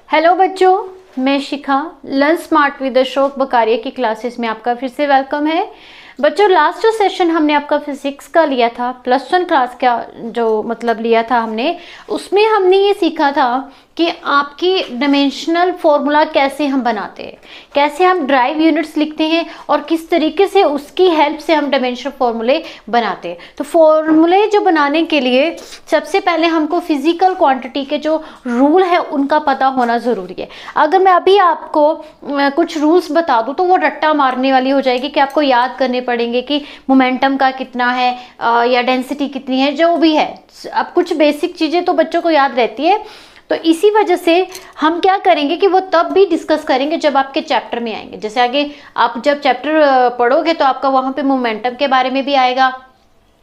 Hello बच्चों, मैं शिखा learn smart with Ashok बकारिया की क्लासेस में आपका फिर से वेलकम है। बच्चों, लास्ट सेशन हमने आपका फिजिक्स का लिया था, +1 क्लास का जो मतलब लिया था हमने, उसमें हमने ये सीखा था कि आपकी डायमेंशनल फॉर्मूला कैसे हम बनाते हैं, कैसे हम ड्राइव यूनिट्स लिखते हैं और किस तरीके से उसकी हेल्प से हम डायमेंशनल फॉर्मूले बनाते हैं। तो फॉर्मूले जो बनाने के लिए सबसे पहले हमको फिजिकल क्वांटिटी के जो रूल है उनका पता होना ज़रूरी है। अगर मैं अभी आपको कुछ रूल्स बता दूं तो वो रट्टा मारने वाली हो जाएगी कि आपको याद करने पड़ेंगे कि मोमेंटम का कितना है या डेंसिटी कितनी है, जो भी है। अब कुछ बेसिक चीज़ें तो बच्चों को याद रहती है, तो इसी वजह से हम क्या करेंगे कि वो तब भी डिस्कस करेंगे जब आपके चैप्टर में आएंगे। जैसे आगे आप जब चैप्टर पढ़ोगे तो आपका वहाँ पे मोमेंटम के बारे में भी आएगा,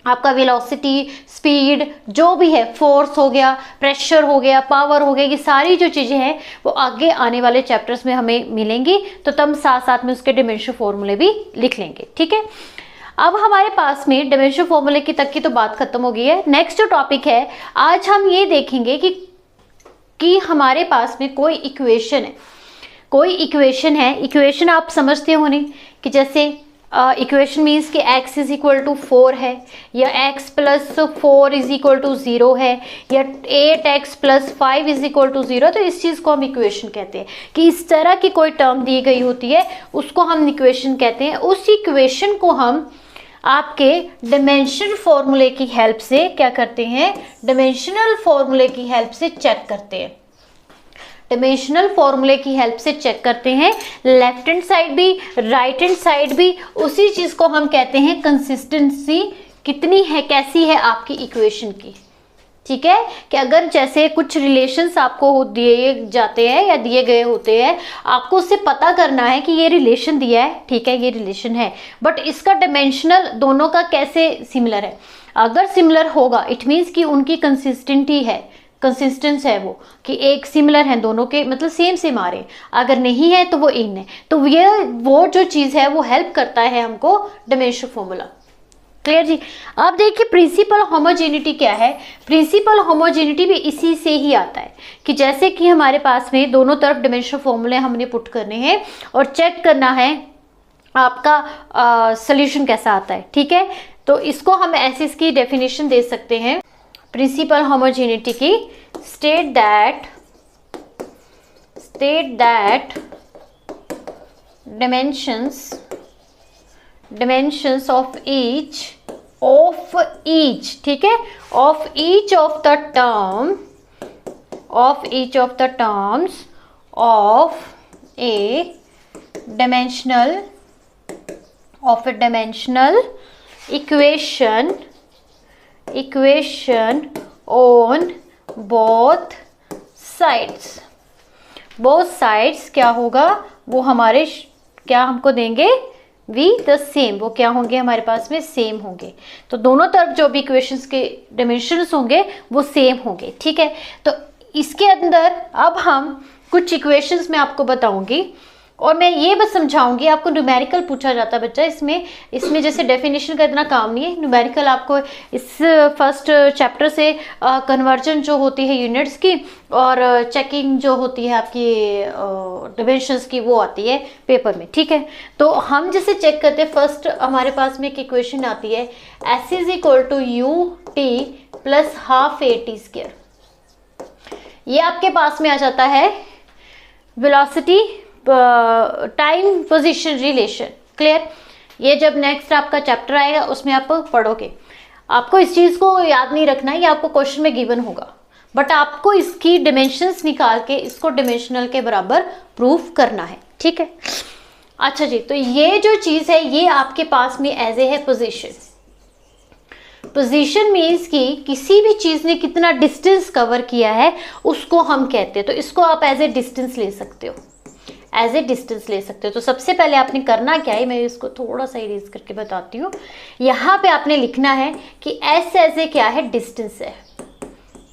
आपका वेलोसिटी, स्पीड, जो भी है, फोर्स हो गया, प्रेशर हो गया, पावर हो गया, ये सारी जो चीज़ें हैं वो आगे आने वाले चैप्टर्स में हमें मिलेंगी। तो तब साथ साथ में उसके डायमेंशनल फॉर्मूले भी लिख लेंगे, ठीक है। अब हमारे पास में डायमेंशनल फॉर्मूले की तक की तो बात खत्म हो गई है। नेक्स्ट जो टॉपिक है, आज हम ये देखेंगे कि हमारे पास में कोई इक्वेशन है, इक्वेशन आप समझते हो नहीं कि जैसे इक्वेशन मीन्स कि x इज इक्वल टू 4 है, या x plus 4 is equal to 0 है, या 8x plus 5 is equal to 0। तो इस चीज़ को हम इक्वेशन कहते हैं कि इस तरह की कोई टर्म दी गई होती है, उसको हम इक्वेशन कहते हैं। उस इक्वेशन को हम आपके डायमेंशनल फॉर्मूले की हेल्प से क्या करते हैं, डायमेंशनल फॉर्मूले की हेल्प से चेक करते हैं। डायमेंशनल फॉर्मूले की हेल्प से चेक करते हैं, लेफ्ट हैंड साइड भी राइट हैंड साइड भी। उसी चीज़ को हम कहते हैं कंसिस्टेंसी कितनी है, कैसी है आपकी इक्वेशन की, ठीक है। कि अगर जैसे कुछ रिलेशंस आपको दिए जाते हैं या दिए गए होते हैं, आपको उससे पता करना है कि ये रिलेशन दिया है, ठीक है, ये रिलेशन है, बट इसका डायमेंशनल दोनों का कैसे सिमिलर है। अगर सिमिलर होगा इट मीन्स कि उनकी कंसिस्टेंटी है, कंसिस्टेंस है वो, कि एक सिमिलर है, दोनों के मतलब सेम आ रहे हैं। अगर नहीं है तो वो इन है। तो ये वो जो चीज़ है वो हेल्प करता है हमको डायमेंशनल फॉर्मूला। क्लियर जी। अब देखिए प्रिंसिपल होमोजेनिटी क्या है। प्रिंसिपल होमोजेनिटी भी इसी से ही आता है कि जैसे कि हमारे पास में दोनों तरफ डायमेंशनल फॉर्मूले हमने पुट करने हैं और चेक करना है आपका सॉल्यूशन कैसा आता है, ठीक है। तो इसको हम ऐसे इसकी डेफिनेशन दे सकते हैं प्रिंसिपल होमोजेनिटी की। State that dimensions of each, ठीक है, of each of the terms of a dimensional equation on both sides क्या होगा, वो हमारे क्या हमको देंगे, वी द सेम, वो क्या होंगे हमारे पास में, सेम होंगे। तो दोनों तरफ जो भी इक्वेशंस के डायमेंशंस होंगे वो सेम होंगे, ठीक है। तो इसके अंदर अब हम कुछ इक्वेशंस में आपको बताऊंगी और मैं ये बस समझाऊंगी। आपको न्यूमेरिकल पूछा जाता है बच्चा, इसमें जैसे डेफिनेशन का इतना काम नहीं है। न्यूमेरिकल आपको इस फर्स्ट चैप्टर से कन्वर्जन जो होती है यूनिट्स की और चेकिंग जो होती है आपकी डिमेंशंस की, वो आती है पेपर में, ठीक है। तो हम जैसे चेक करते हैं, फर्स्ट हमारे पास में एक इक्वेशन आती है, S is equal to ut plus half AT²। ये आपके पास में आ जाता है velocity time position relation. Clear. ये जब नेक्स्ट आपका चैप्टर आएगा उसमें आप पढ़ोगे। आपको इस चीज़ को याद नहीं रखना है, ये आपको क्वेश्चन में गिवन होगा, बट आपको इसकी डिमेंशंस निकाल के इसको डिमेंशनल के बराबर प्रूफ करना है, ठीक है। अच्छा जी, तो ये जो चीज़ है ये आपके पास में एज ए है पोजीशन मीन्स कि किसी भी चीज़ ने कितना डिस्टेंस कवर किया है उसको हम कहते हैं। तो इसको आप एज ए डिस्टेंस ले सकते हो, तो सबसे पहले आपने करना क्या है, मैं इसको थोड़ा सा इरेज करके बताती हूँ। यहाँ पे आपने लिखना है कि S एज ए क्या है, डिस्टेंस है,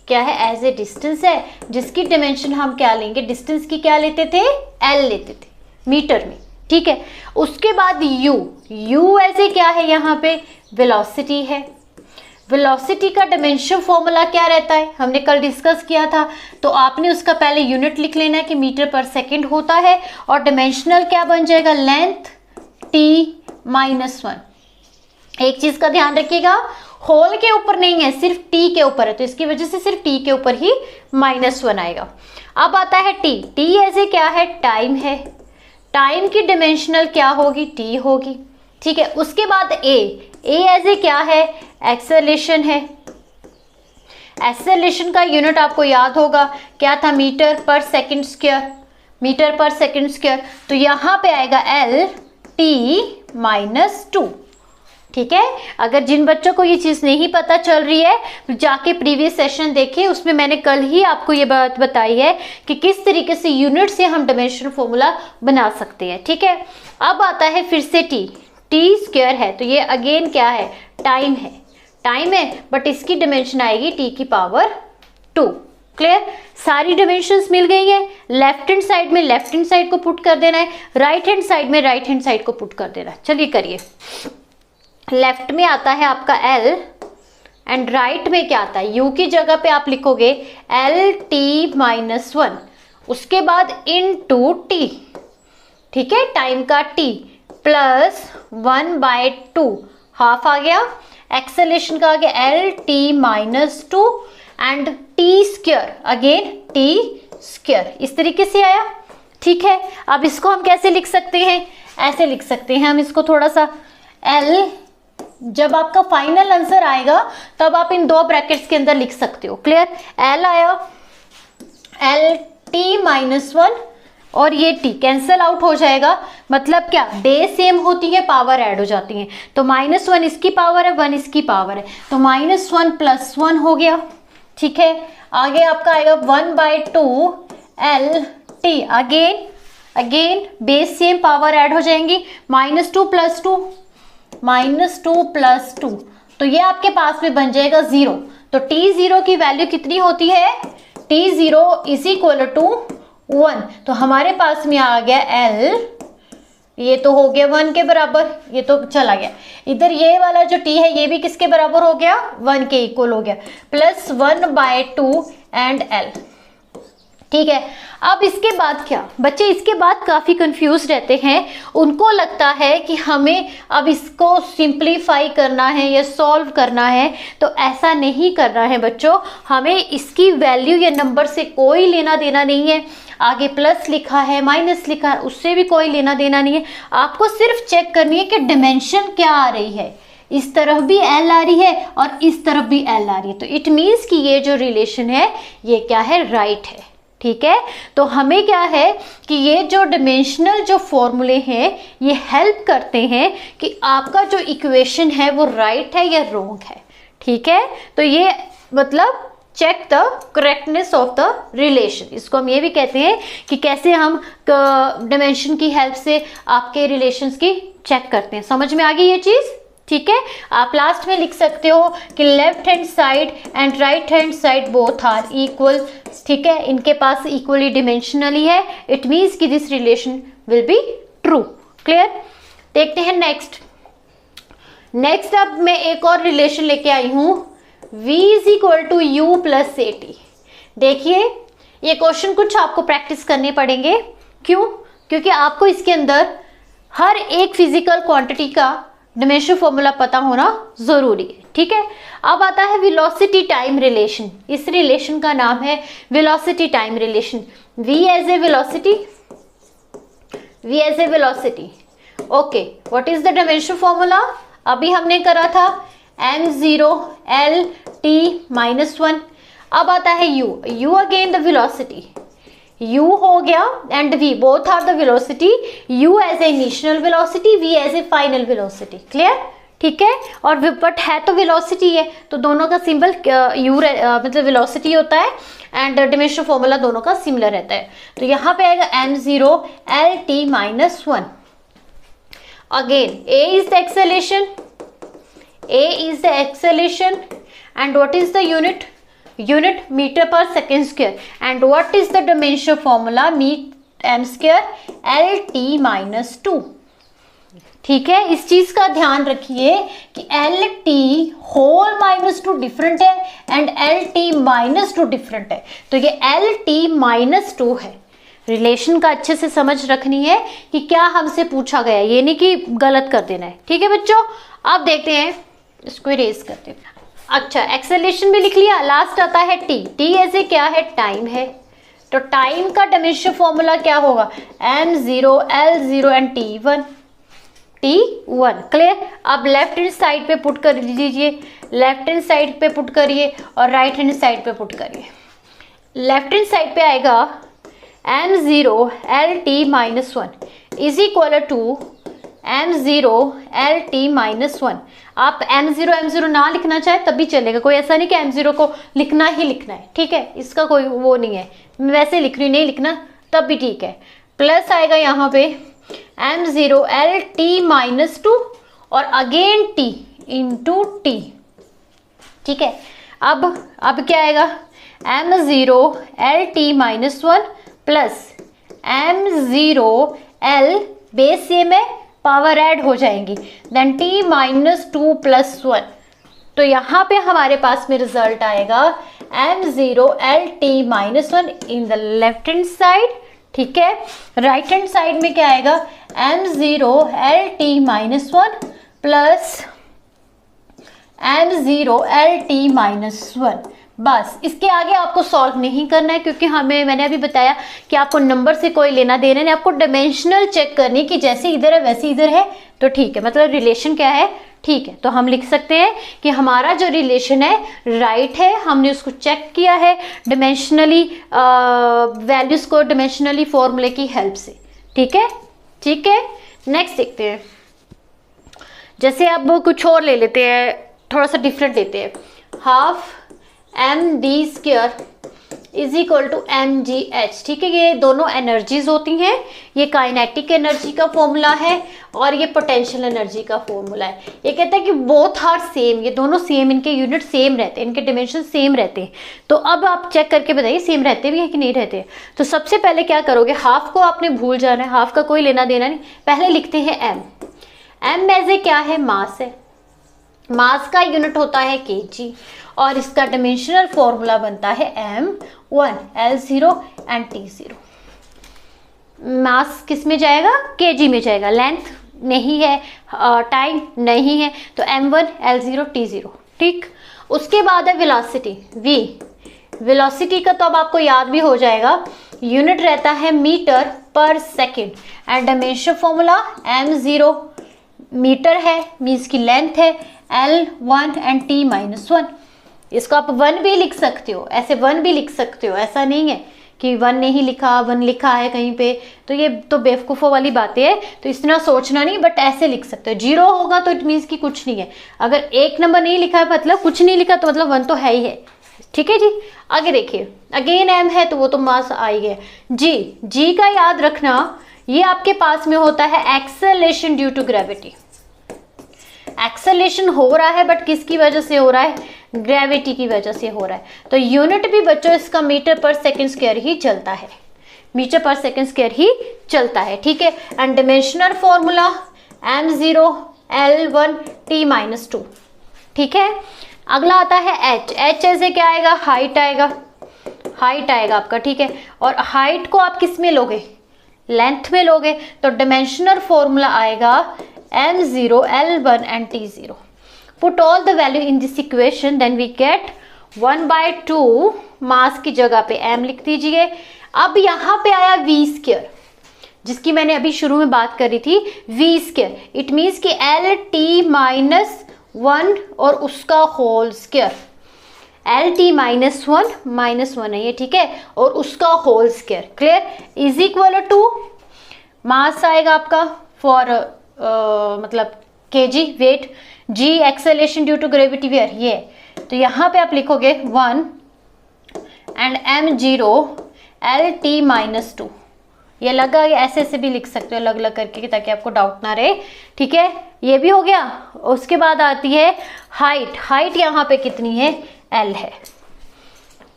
क्या है, एज ए डिस्टेंस है, जिसकी डिमेंशन हम क्या लेंगे, डिस्टेंस की क्या लेते थे, L लेते थे मीटर में, ठीक है। उसके बाद U एज ए क्या है, यहाँ पे वेलोसिटी है। वेलोसिटी का डायमेंशन फॉर्मूला क्या रहता है, हमने कल डिस्कस किया था, तो आपने उसका पहले यूनिट लिख लेना है कि मीटर पर सेकंड होता है, और डायमेंशनल क्या बन जाएगा, लेंथ t-1। एक चीज का ध्यान रखिएगा, होल के ऊपर नहीं है, सिर्फ t के ऊपर है, तो इसकी वजह से सिर्फ t के ऊपर ही -1 आएगा। अब आता है t ऐसे क्या है, टाइम है, टाइम की डायमेंशनल क्या होगी, t होगी, ठीक है। उसके बाद a ऐसे क्या है, एक्सेलरेशन है। एक्सेलरेशन का यूनिट आपको याद होगा क्या था, मीटर पर सेकंड स्क्वायर, मीटर पर सेकंड स्क्वायर, तो यहाँ पे आएगा L-T-2, ठीक है। अगर जिन बच्चों को ये चीज़ नहीं पता चल रही है तो जाके प्रीवियस सेशन देखिए, उसमें मैंने कल ही आपको ये बात बताई है कि किस तरीके से यूनिट से हम डायमेंशन फॉर्मूला बना सकते हैं, ठीक है। अब आता है फिर से टी स्क्वायर है, तो ये अगेन क्या है, टाइम है, टाइम है, बट इसकी डायमेंशन आएगी t⁻²। क्लियर, सारी डायमेंशंस मिल गई है। लेफ्ट हैंड साइड में लेफ्ट हैंड साइड को पुट कर देना है, राइट हैंड साइड में राइट हैंड साइड को पुट कर देना है। चलिए करिए, लेफ्ट में आता है आपका L एंड राइट में क्या आता है, U की जगह पे आप लिखोगे L-T-1, उसके बाद इनटू T, ठीक है, टाइम का T प्लस 1/2, हाफ आ गया। एक्सेलरेशन का आ गया L-T-2 and T square, again T square, इस तरीके से आया, ठीक है। अब इसको हम कैसे लिख सकते हैं, ऐसे लिख सकते हैं हम इसको थोड़ा सा, L, जब आपका फाइनल आंसर आएगा तब आप इन दो ब्रैकेट्स के अंदर लिख सकते हो। क्लियर, L आया, L-T-1 और ये T कैंसल आउट हो जाएगा, मतलब क्या, डे सेम होती है, पावर ऐड हो जाती है, तो -1 इसकी पावर है, 1 इसकी पावर है, तो -1 + 1 हो गया, ठीक है। आगे आपका आएगा 1/2 L-T, again base same, power add हो जाएंगी, -2 + 2, -2 + 2, तो ये आपके पास में बन जाएगा 0। तो t0 की वैल्यू कितनी होती है, t0 = 1, तो हमारे पास में आ गया L, ये तो हो गया 1 के बराबर, ये तो चला गया इधर, ये वाला जो t है ये भी किसके बराबर हो गया, 1 के इक्वल हो गया, प्लस 1/2 एंड L, ठीक है। अब इसके बाद क्या, बच्चे इसके बाद काफ़ी कंफ्यूज रहते हैं, उनको लगता है कि हमें अब इसको सिंप्लीफाई करना है या सॉल्व करना है, तो ऐसा नहीं करना है बच्चों, हमें इसकी वैल्यू या नंबर से कोई लेना देना नहीं है। आगे प्लस लिखा है, माइनस लिखा है, उससे भी कोई लेना देना नहीं है, आपको सिर्फ चेक करनी है कि डिमेंशन क्या आ रही है, इस तरफ भी L आ रही है और इस तरफ भी L आ रही है, तो इट मीन्स कि ये जो रिलेशन है ये क्या है, राइट है, ठीक है। तो हमें क्या है कि ये जो डायमेंशनल जो फॉर्मूले हैं ये हेल्प करते हैं कि आपका जो इक्वेशन है वो राइट है या रॉन्ग है, ठीक है। तो ये मतलब check the correctness of the relation, इसको हम ये भी कहते हैं कि कैसे हम डायमेंशन की हेल्प से आपके रिलेशंस की चेक करते हैं। समझ में आ गई ये चीज़, ठीक है। आप लास्ट में लिख सकते हो कि left hand side and right hand side both are equal, ठीक है, इनके पास इक्वली डिमेंशनली है, इट मीन्स कि this relation will be true. Clear, देखते हैं नेक्स्ट अब मैं एक और रिलेशन लेके आई हूं, V = U + AT। देखिए ये क्वेश्चन कुछ आपको प्रैक्टिस करने पड़ेंगे, क्यों, क्योंकि आपको इसके अंदर हर एक फिजिकल क्वांटिटी का डायमेंशन फॉर्मूला पता होना जरूरी है, ठीक है। अब आता है वेलोसिटी टाइम रिलेशन, इस रिलेशन का नाम है velocity time relation. V as a velocity, okay, what is the dimension formula, अभी हमने करा था m0 L-T-1। अब आता है U again the velocity, U हो गया and V both are the velocity, U as a initial velocity, V as a final velocity. Clear, ठीक है। और बट है तो वेलोसिटी है, तो दोनों का सिंबल U मतलब वेलोसिटी होता है एंड डायमेंशन फॉर्मूला दोनों का सिमिलर रहता है। तो यहाँ पे आएगा m0 L-T-1। Again A is the acceleration and what is the unit meter per second square, and what is the dimension formula, m square L-T-2। ठीक है, इस चीज का ध्यान रखिए कि L T whole minus two different है and L T minus two different है। तो ये एल टी माइनस टू है। रिलेशन का अच्छे से समझ रखनी है कि क्या हमसे पूछा गया, ये नहीं कि गलत कर देना है। ठीक है बच्चों, अब देखते हैं, इसको इरेज करते हैं। अच्छा, एक्सेलरेशन भी लिख लिया। लास्ट आता है टी। टी ऐसे क्या है, टाइम है। तो टाइम का डायमेंशन फॉर्मूला क्या होगा, m0 l0 and t1 t1। Clear. अब लेफ्ट हैंड साइड पे पुट कर दीजिए, लेफ्ट हैंड साइड पे पुट करिए और राइट हैंड साइड पे पुट करिए। लेफ्ट हैंड साइड पे आएगा m0 lt minus 1 is equal to m0 lt minus 1। आप m0 ना लिखना चाहे तब भी चलेगा, कोई ऐसा नहीं कि m0 को लिखना ही लिखना है। ठीक है, इसका कोई वो नहीं है, मैं वैसे लिख रही हूँ, नहीं लिखना तब भी ठीक है। प्लस आएगा यहाँ पे m0 lt माइनस 2 और अगेन t इंटू टी। ठीक है, अब क्या आएगा, m0 lt minus 1 plus m0 l base same है, पावर ऐड हो जाएंगी, देन t माइनस 2 प्लस 1। तो यहाँ पे हमारे पास में रिजल्ट आएगा m0 lt minus 1 in the left hand side. ठीक है, राइट हैंड साइड में क्या आएगा, m0 lt minus 1 plus m0 lt minus 1। बस, इसके आगे आपको सॉल्व नहीं करना है, क्योंकि मैंने अभी बताया कि आपको नंबर से कोई लेना देना नहीं, आपको डायमेंशनल चेक करनी कि जैसे इधर है वैसे इधर है तो ठीक है, मतलब रिलेशन क्या है, ठीक है। तो हम लिख सकते हैं कि हमारा जो रिलेशन है राइट है, हमने उसको चेक किया है डायमेंशनली, वैल्यूज को डायमेंशनली फॉर्मूले की हेल्प से। ठीक है, ठीक है। नेक्स्ट देखते हैं, जैसे अब कुछ और ले लेते हैं, थोड़ा सा डिफरेंट लेते हैं। Half M D square is equal to M G H. ठीक है, ये दोनों एनर्जीज होती हैं, ये काइनेटिक एनर्जी का फॉर्मूला है और ये पोटेंशियल एनर्जी का फॉर्मूला है। ये कहता है कि बोथ आर सेम, ये दोनों सेम, इनके यूनिट सेम रहते हैं, इनके डिमेंशन सेम रहते हैं। तो अब आप चेक करके बताइए सेम रहते भी हैं कि नहीं रहते। तो सबसे पहले क्या करोगे, हाफ को आपने भूल जाना है, हाफ का कोई लेना देना नहीं। पहले लिखते हैं एम। एम एज ए क्या है, मास है, मास का यूनिट होता है केजी और इसका डायमेंशनल फॉर्मूला बनता है m1 l0 एंड t0। मास किस में जाएगा, केजी में जाएगा, लेंथ नहीं है, टाइम नहीं है, तो m1 l0 t0। ठीक, उसके बाद है वेलोसिटी v। वेलोसिटी का तो अब आपको याद भी हो जाएगा, यूनिट रहता है मीटर पर second and dimension formula m0 metre है, मीन्स की लेंथ है, l1 एंड t माइनस 1। इसको आप 1 भी लिख सकते हो, ऐसे 1 भी लिख सकते हो, ऐसा नहीं है कि 1 नहीं लिखा, 1 लिखा है कहीं पे, तो ये तो बेवकूफ़ों वाली बातें है, तो इतना सोचना नहीं, बट ऐसे लिख सकते हो। 0 होगा तो इट मीन्स कि कुछ नहीं है, अगर 1 नंबर नहीं लिखा है मतलब कुछ नहीं लिखा, तो मतलब 1 तो है ही है। ठीक है जी, आगे देखिए, अगेन m है तो वो तो मास आ ही गया। जी का याद रखना, ये आपके पास में होता है acceleration due to gravity. Acceleration हो रहा है बट किसकी वजह से हो रहा है, ग्रेविटी की वजह से हो रहा है। तो यूनिट भी बच्चों इसका मीटर पर सेकंड स्क्वायर ही चलता है, मीटर पर सेकंड स्क्वायर ही चलता है। ठीक है, and dimensional formula m0 l1 t minus 2। ठीक है, अगला आता है h। h ऐसे क्या आएगा, हाइट आएगा, हाइट आएगा आपका। ठीक है, और हाइट को आप किस में लोगे, लेंथ में लोगे, तो डायमेंशनल फॉर्मूला आएगा m0 l1 and t0। Put all the value in this equation, then we get 1/2 मास की जगह पे m लिख दीजिए। अब यहाँ पे आया v स्क्वायर, जिसकी मैंने अभी शुरू में बात करी थी, v स्क्वायर, इट मीन्स कि l t माइनस 1 और उसका whole square, l t minus 1 है ये। ठीक है, और उसका whole square, clear, is equal to mass आएगा आपका फॉर मतलब KG weight, g acceleration due to gravity where ये, तो यहाँ पे आप लिखोगे 1 एंड m0 lt माइनस 2। ये लगा, ऐसे ऐसे भी लिख सकते हो अलग अलग करके ताकि आपको डाउट ना रहे। ठीक है, ये भी हो गया। उसके बाद आती है हाइट। हाइट यहाँ पे कितनी है, l है।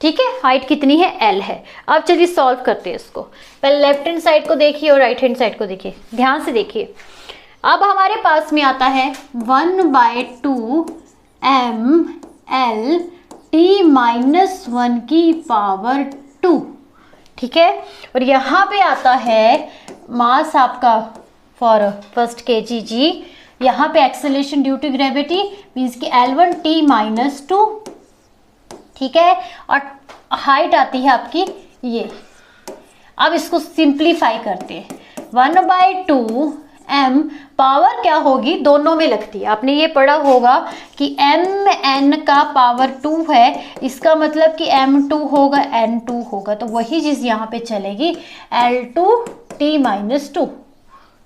ठीक है, हाइट कितनी है, l है। अब चलिए सॉल्व करते हैं इसको। पहले लेफ्ट हैंड साइड को देखिए और राइट हैंड साइड को देखिए, ध्यान से देखिए। अब हमारे पास में आता है 1/2 ml t-1 की पावर 2, ठीक है। और यहाँ पे आता है मास आपका फॉर फर्स्ट kg, यहाँ पे acceleration due to gravity means कि L1 t-2, ठीक है। और हाइट आती है आपकी ये। अब इसको सिंप्लीफाई करते हैं, 1/2 m पावर क्या होगी, दोनों में लगती है, आपने ये पढ़ा होगा कि mn का पावर 2 है, इसका मतलब कि m2 होगा n2 होगा, तो वही चीज यहाँ पे चलेगी L2 t-2,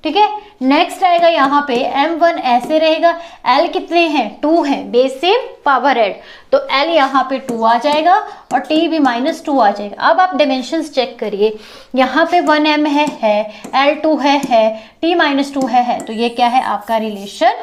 ठीक है। नेक्स्ट आएगा यहाँ पे m1 ऐसे रहेगा, L कितने हैं 2 हैं, बेस सेम पावर ऐड, तो L यहाँ पे 2 आ जाएगा और T भी -2 आ जाएगा। अब आप डायमेंशंस चेक करिए, यहाँ पे 1m है, L2 है, T-2 है, तो ये क्या है आपका रिलेशन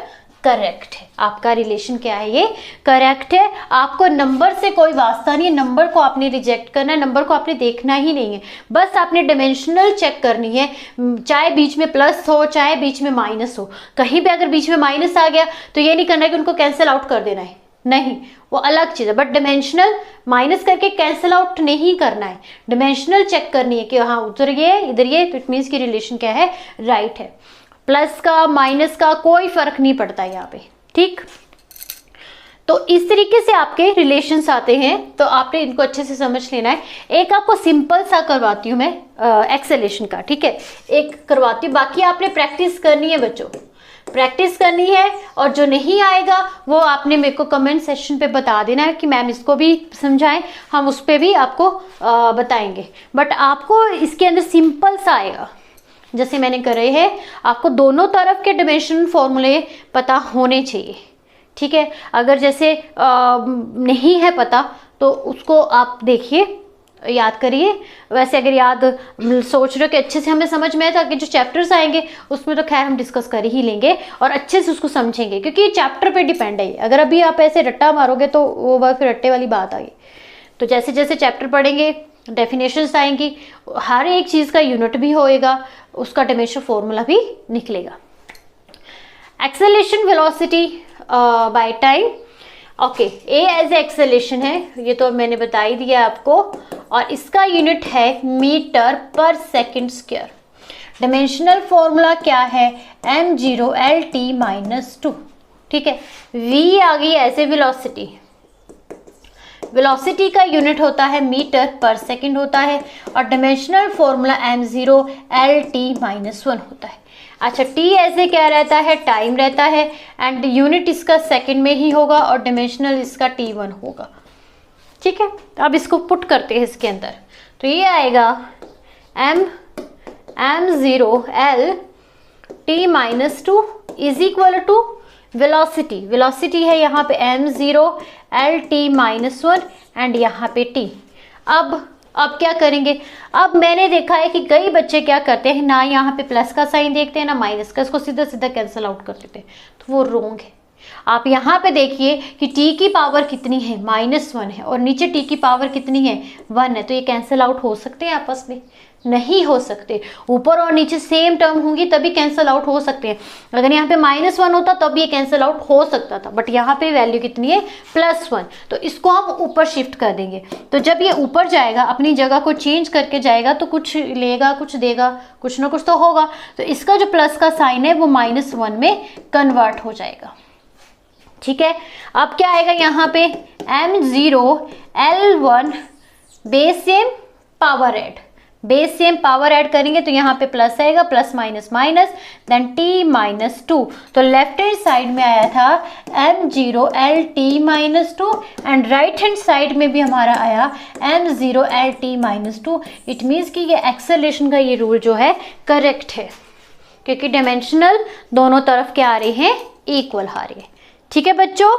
करेक्ट है। आपका रिलेशन क्या है, ये करेक्ट है। आपको नंबर से कोई वास्ता नहीं है, नंबर को आपने रिजेक्ट करना है, नंबर को आपने देखना ही नहीं है, बस आपने डायमेंशनल चेक करनी है, चाहे बीच में प्लस हो चाहे बीच में माइनस हो। कहीं पे अगर बीच में माइनस आ गया तो ये नहीं करना है कि उनको कैंसिल आउट कर देना है, नहीं, वो अलग चीज़ है। बट डायमेंशनल माइनस करके कैंसिल आउट नहीं करना है, डायमेंशनल चेक करनी है कि हाँ उधर ये इधर ये, तो इट मीन्स की रिलेशन क्या है, राइट है। प्लस का माइनस का कोई फर्क नहीं पड़ता यहाँ पे, ठीक। तो इस तरीके से आपके रिलेशंस आते हैं, तो आपने इनको अच्छे से समझ लेना है। एक आपको सिंपल सा करवाती हूँ मैं एक्सेलेरेशन का, ठीक है, एक करवाती हूँ, बाकी आपने प्रैक्टिस करनी है बच्चों, प्रैक्टिस करनी है। और जो नहीं आएगा वो आपने मेरे को कमेंट सेक्शन पे बता देना है कि मैम इसको भी समझाएं, हम उस पर भी आपको बताएंगे। बट आपको इसके अंदर सिंपल सा आएगा, जैसे मैंने करे हैं, आपको दोनों तरफ के डायमेंशन फॉर्मूले पता होने चाहिए, ठीक है। अगर जैसे नहीं है पता तो उसको आप देखिए, याद करिए। वैसे अगर याद सोच रहे हो कि अच्छे से हमें समझ में आए, ताकि जो चैप्टर्स आएंगे उसमें तो खैर हम डिस्कस कर ही लेंगे और अच्छे से उसको समझेंगे, क्योंकि ये चैप्टर पे डिपेंड है। अगर अभी आप ऐसे रट्टा मारोगे तो वो फिर रट्टे वाली बात आ गई। तो जैसे जैसे चैप्टर पढ़ेंगे, डेफिनेशंस आएंगी, हर एक चीज़ का यूनिट भी होएगा, उसका डायमेंशन फॉर्मूला भी निकलेगा। Acceleration velocity by time, okay, A as acceleration है, ये तो मैंने बता ही दिया आपको, और इसका यूनिट है मीटर पर सेकंड स्क्वायर। डायमेंशनल फॉर्मूला क्या है, m0 L t-2, ठीक है। v आ गई ऐसे वेलोसिटी, वेलोसिटी का यूनिट होता है मीटर पर सेकंड होता है, और dimensional formula m0 L t-1 होता है। अच्छा, t ऐसे क्या रहता है, टाइम रहता है, एंड यूनिट इसका सेकंड में ही होगा और डायमेंशनल इसका t1 होगा, ठीक है। अब इसको पुट करते हैं इसके अंदर, तो ये आएगा m0 L t-2 is equal to velocity, velocity है यहाँ पे m0 L t-1 एंड यहाँ पे t। अब क्या करेंगे, अब मैंने देखा है कि कई बच्चे क्या करते हैं, ना यहाँ पे प्लस का साइन देखते हैं ना माइनस का, इसको सीधा सीधा कैंसिल आउट कर देते हैं, तो वो रॉन्ग है। आप यहाँ पे देखिए कि t की पावर कितनी है, -1 है, और नीचे t की पावर कितनी है, 1 है, तो ये कैंसिल आउट हो सकते हैं आपस में, नहीं हो सकते। ऊपर और नीचे सेम टर्म होंगी तभी कैंसिल आउट हो सकते हैं। अगर यहाँ पे -1 होता तब ये कैंसिल आउट हो सकता था, बट यहाँ पे वैल्यू कितनी है, +1, तो इसको हम ऊपर शिफ्ट कर देंगे। तो जब ये ऊपर जाएगा, अपनी जगह को चेंज करके जाएगा, तो कुछ लेगा कुछ देगा, कुछ ना कुछ तो होगा, तो इसका जो प्लस का साइन है वो -1 में कन्वर्ट हो जाएगा, ठीक है। अब क्या आएगा यहाँ पे, m0 L1 base same power add, base same power add करेंगे तो यहाँ पे प्लस आएगा, plus minus minus, then t-2, तो लेफ्ट हैंड साइड में आया था m0 L t-2 and right hand side में भी हमारा आया m0 L t-2। It means कि ये एक्सेलरेशन का ये रूल जो है करेक्ट है, क्योंकि डायमेंशनल दोनों तरफ क्या आ रहे हैं, इक्वल आ रहे हैं, ठीक है बच्चों।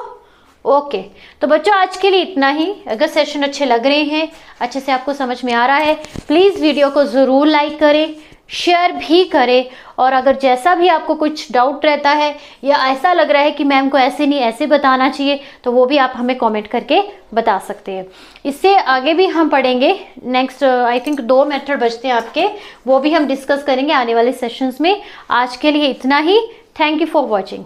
ओके, तो बच्चों आज के लिए इतना ही। अगर सेशन अच्छे लग रहे हैं, अच्छे से आपको समझ में आ रहा है, प्लीज़ वीडियो को ज़रूर लाइक करें, शेयर भी करें, और अगर जैसा भी आपको कुछ डाउट रहता है या ऐसा लग रहा है कि मैम को ऐसे नहीं ऐसे बताना चाहिए, तो वो भी आप हमें कमेंट करके बता सकते हैं। इससे आगे भी हम पढ़ेंगे, नेक्स्ट आई थिंक 2 मेथड बचते हैं आपके, वो भी हम डिस्कस करेंगे आने वाले सेशंस में। आज के लिए इतना ही, थैंक यू फॉर वॉचिंग।